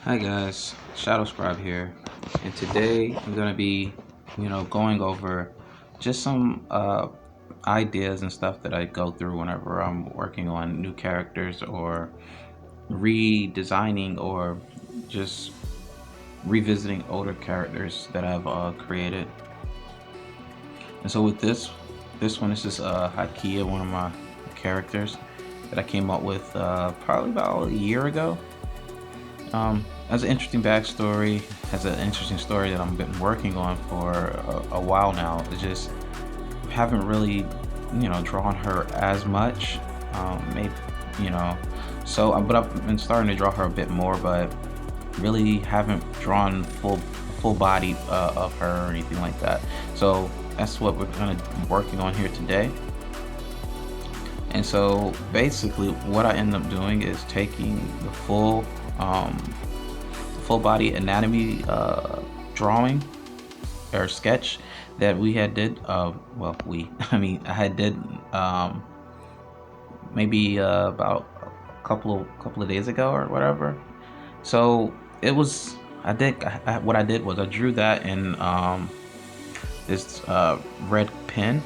Hi guys, Shadow Scribe here, and today I'm gonna be, going over just some ideas and stuff that I go through whenever I'm working on new characters or redesigning or just revisiting older characters that I've created. And so with this one, this is Hakia, one of my characters that I came up with probably about a year ago. Has an interesting backstory, has an interesting story that I've been working on for a while now. It's just haven't really, drawn her as much. Maybe, you know, but I've been starting to draw her a bit more, but really haven't drawn full body of her or anything like that. So that's what we're kind of working on here today. And so basically, what I end up doing is taking the full body anatomy drawing or sketch that we had did. Well, I mean, I had did maybe about a couple of days ago or whatever. So it was. What I did was I drew that in this red pen.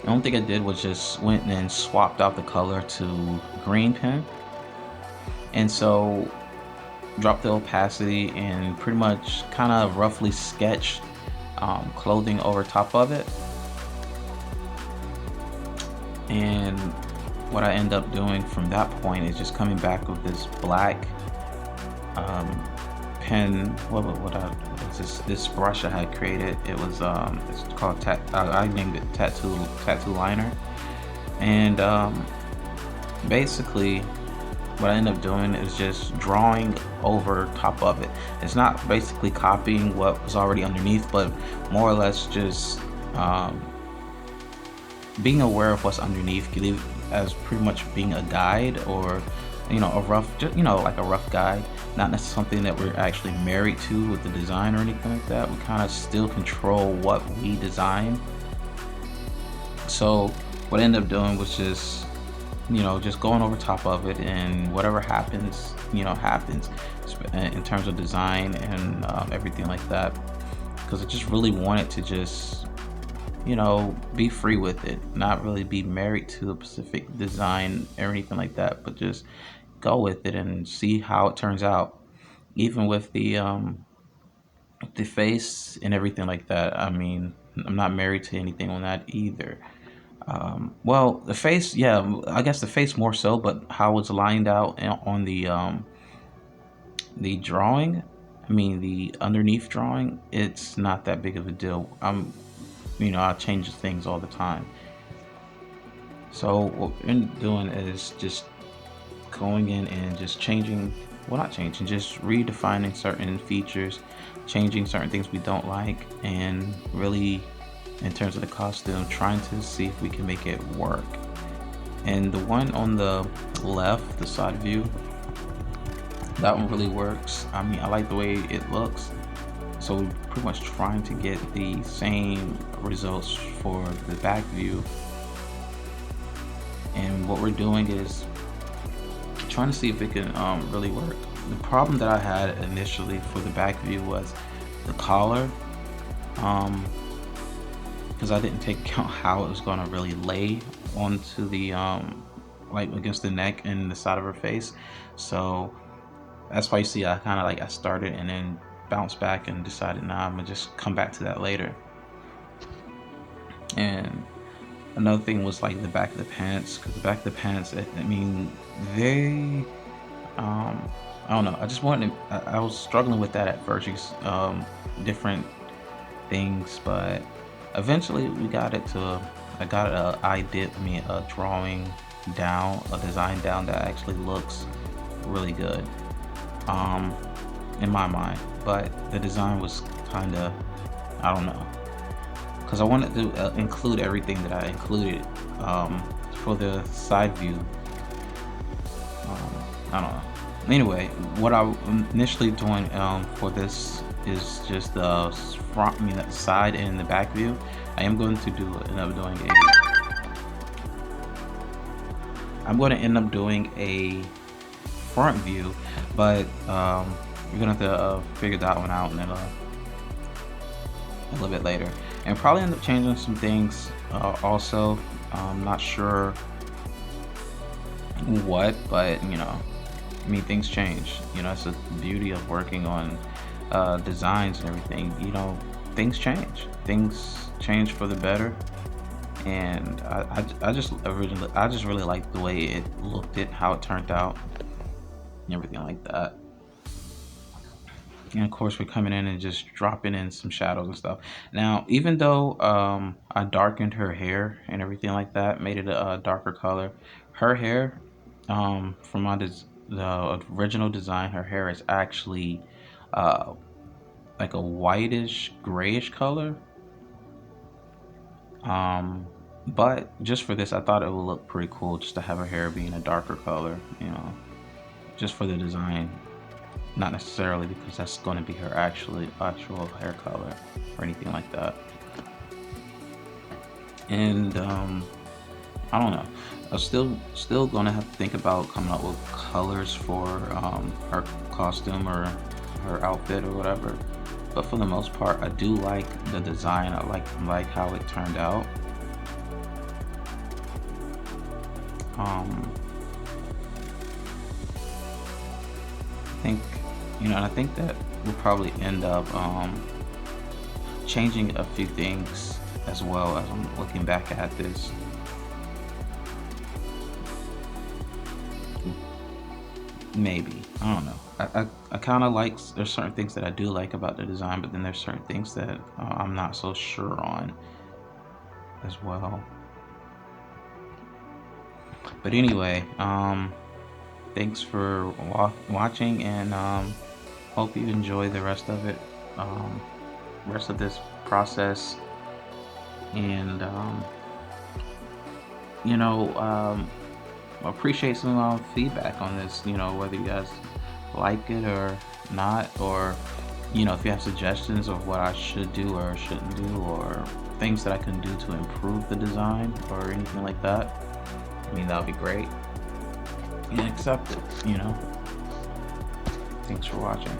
The only thing I did was just went and swapped out the color to green pen, and so dropped the opacity and pretty much kind of roughly sketched clothing over top of it. And what I end up doing from that point is just coming back with this black um, pen. What's this brush I had created? It was it's called I named it tattoo liner, and basically what I end up doing is just drawing over top of it. It's not basically copying what was already underneath, but more or less just being aware of what's underneath, as pretty much being a guide or a rough, like a rough guide, not necessarily something that we're actually married to with the design or anything like that. We kind of still control what we design. So what I ended up doing was just going over top of it, and whatever happens, happens in terms of design and everything like that. Because I just really wanted to just, be free with it, not really be married to a specific design or anything like that, but just go with it and see how it turns out. Even with the face and everything like that. I mean, I'm not married to anything on that either. Well, the face, yeah, I guess the face more so, but how it's lined out on the drawing, I mean the underneath drawing, it's not that big of a deal. I change things all the time. So what we're doing is just going in and just changing, well, not changing, just redefining certain features, changing certain things we don't like, and really, in terms of the costume, trying to see if we can make it work. And the one on the left, the side view, that one really works. I mean, I like the way it looks. So we're pretty much trying to get the same results for the back view. And what we're doing is trying to see if it can really work. The problem that I had initially for the back view was the collar, because I didn't take account how it was going to really lay onto the like against the neck and the side of her face. So that's why you see I kind of like I started and then bounced back and decided, nah, I'm gonna just come back to that later. And another thing was like the back of the pants, because the back of the pants, I mean, they, I don't know. I just wanted. I was struggling with that at first, different things, but eventually we got it to. I got a drawing down, a design down that actually looks really good, um, in my mind. But the design was kind of, I don't know, because I wanted to include everything that I included for the side view. I don't know. Anyway, what I initially doing for this is just the front, I mean the side and the back view. I am going to end up doing a. I'm going to end up doing a front view, but We're gonna have to figure that one out in a little bit later, and probably end up changing some things also. Not sure what, but you know, I mean, things change. You know, it's the beauty of working on designs and everything. You know, things change. Things change for the better, and I just really liked the way it looked, it how it turned out, and everything like that. And of course, we're coming in and just dropping in some shadows and stuff. Now, even though I darkened her hair and everything like that, made it a darker color, her hair, from the original design, her hair is actually uh, like a whitish, grayish color. Um, but just for this, I thought it would look pretty cool just to have her hair being a darker color, you know, just for the design. Not necessarily because that's going to be her actual hair color or anything like that. And I don't know. I'm still gonna have to think about coming up with colors for her costume or her outfit or whatever. But for the most part, I do like the design. I like how it turned out. Um, I think, you know, and I think that we'll probably end up changing a few things as well as I'm looking back at this. Maybe, I don't know. I kind of like, there's certain things that I do like about the design, but then there's certain things that I'm not so sure on as well. But anyway, thanks for watching, and hope you enjoy the rest of it, um, rest of this process. And you know, appreciate some feedback on this. You know, whether you guys like it or not, or you know, if you have suggestions of what I should do or shouldn't do, or things that I can do to improve the design or anything like that. I mean, that would be great. And accept it. You know. Thanks for watching.